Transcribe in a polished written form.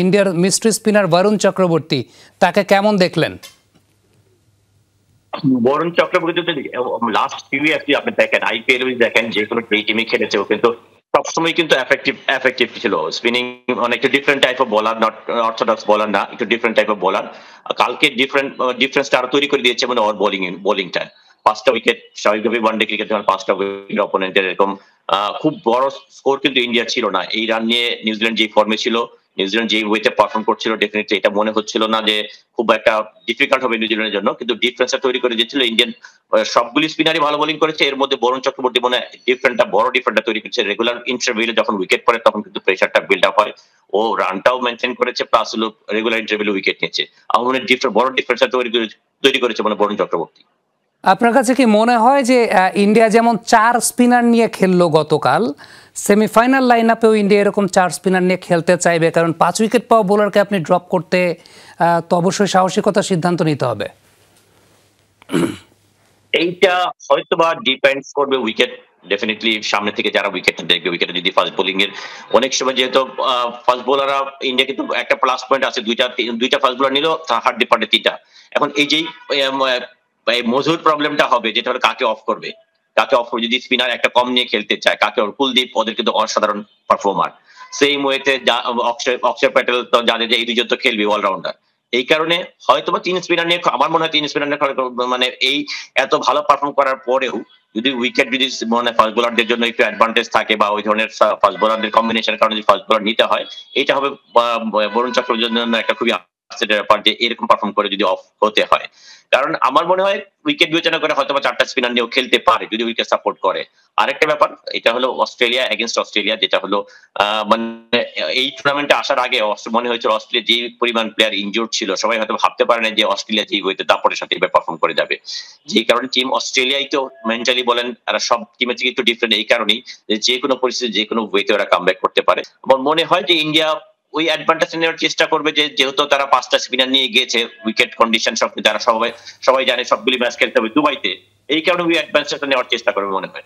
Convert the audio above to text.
ইন্ডিয়ার mystery spinner Varun Chakraborty, তাকে কেমন দেখলেন? Varun Chakraborty last few years আপনি দেখেন, আইপিএল দেখেন, যে কোনো টিমে খেলেছে ও কিন্তু সবসময় কিন্তু এফেক্টিভ ছিল। স্পিনিং অনেকটা different type of bowler, not orthodox bowler না, একটু ডিফারেন্ট টাইপ অফ বোলার। কালকে ডিফারেন্সটা আরো তৈরি করে দিয়েছে মানে ওর বোলিংটা। 5টা উইকেট, স্বাভাবিকভাবে ওয়ানডে ক্রিকেট যখন 5টা উইকেট অপোনেন্টের এরকম খুব বড় স্কোর কিন্তু ইন্ডিয়ার ছিল না। এই রান নিয়ে নিউজিল্যান্ড যে ফর্মে ছিল, নিউজিল্যান্ড যে ওয়েতে পারফর্ম করছিল, ডেফিনেটলি এটা মনে হচ্ছিল না যে খুব একটা ডিফিকাল্ট হবে নিউজিল্যান্ডের জন্য, কিন্তু ডিফারেন্সটা তৈরি করে দিয়েছিল ইন্ডিয়ান। সবগুলি স্পিনারই ভালো বোলিং করেছে, এর মধ্যে বরুণ চক্রবর্তী মনে বড় ডিফারেন্টটা তৈরি করেছে। রেগুলার ইন্টারভ্যালে যখন উইকেট পড়ে তখন কিন্তু প্রেশারটা বিল্ড আপ হয়, ও রানটাও মেনটেন করেছে, প্লাস হলো রেগুলার ইন্টারভ্যালে উইকেট নিয়েছে। আমার মনে বড় ডিফারেন্সটা তৈরি করেছে মানে বরুণ চক্রবর্তী। আপনার কাছে কি মনে হয় যে ইন্ডিয়া যেমন 4 স্পিনার নিয়ে খেললো গতকাল, সেমিফাইনাল লাইন আপেও ইন্ডিয়া এরকম 4 স্পিনার নিয়ে খেলতে চাইবে? কারণ 5 উইকেট পাওয়া বোলারকে আপনি ড্রপ করতে তো অবশ্যই সাহসিকতার সিদ্ধান্ত নিতে হবে। এইটা হয়তো বা ডিপেন্ডস করবে উইকেট, ডেফিনেটলি সামনে থেকে যারা উইকেটটা দেখবে, উইকেটে যদি ফাস্ট বোলিং এর অনেক সময় যেহেতু ফাস্ট বোলাররা ইন্ডিয়া কিন্তু একটা প্লাস পয়েন্ট আছে, দুইটা ফাস্ট বোলার নিল, হার্ড ডিপার্টে 3টা। এখন এই যেই মজুর প্রবলেমটা হবে, যেটা হলো কাকে অফ করবে, যদি স্পিনার একটা কম নিয়ে খেলতে চায়, কাকে কুলদীপ ওদের কিন্তু অসাধারণ পারফর্মার। সেই ওয়েতে অক্ষয় প্যাটেল তো জানে যে এই দুজন তো খেলবে অলরাউন্ডার। এই কারণে হয়তো বা 3 স্পিনার নিয়ে, আমার মনে হয় 3 স্পিনার নিয়ে মানে এই এত ভালো পারফর্ম করার পরেও যদি উইকেট যদি মানে ফাস্ট বোলারদের জন্য একটু অ্যাডভান্টেজ থাকে বা ওই ধরনের ফাস্ট বোলারদের কম্বিনেশনের কারণে যদি ফাস্ট বোলার নিতে হয়, এটা হবে বরুণ চক্রবর্তীর জন্য একটা খুবই ব্যাপার যে এরকম পারফর্ম করে যদি অফ হতে হয়। কারণ আমার মনে হয় উইকেট বিবেচনা করে হয়তো বা 4টা স্পিনার নিয়েও খেলতে পারে যদি উইকেট সাপোর্ট করে। আরেকটা ব্যাপার, এটা হলো অস্ট্রেলিয়া এগেনস্ট অস্ট্রেলিয়া, যেটা হলো মানে এই টুর্নামেন্টে আসার আগে মনে হয়েছিল অস্ট্রেলিয়া যে পরিমাণ প্লেয়ার ইনজুর্ড ছিল, সবাই হয়তো ভাবতে পারে না যে অস্ট্রেলিয়া যে ওয়েতে দাপটের সাথে এবার পারফর্ম করে যাবে। যে কারণে টিম অস্ট্রেলিয়াই তো মেন্টালি বলেন, এরা সব টিমের থেকে একটু ডিফারেন্ট এই কারণেই যে কোনো পরিস্থিতি যে কোনো ওয়েতে ওরা কামব্যাক করতে পারে। আমার মনে হয় যে ইন্ডিয়া ওই অ্যাডভান্টেজ নেওয়ার চেষ্টা করবে, যে যেহেতু তারা 5টা স্পিনার নিয়ে গিয়েছে, উইকেট কন্ডিশন সব তারা সবাই জানে, সবগুলি ম্যাচ খেলতে হবে দুবাইতে, এই কারণে ওই অ্যাডভান্টেজটা নেওয়ার চেষ্টা করবে মনে হয়।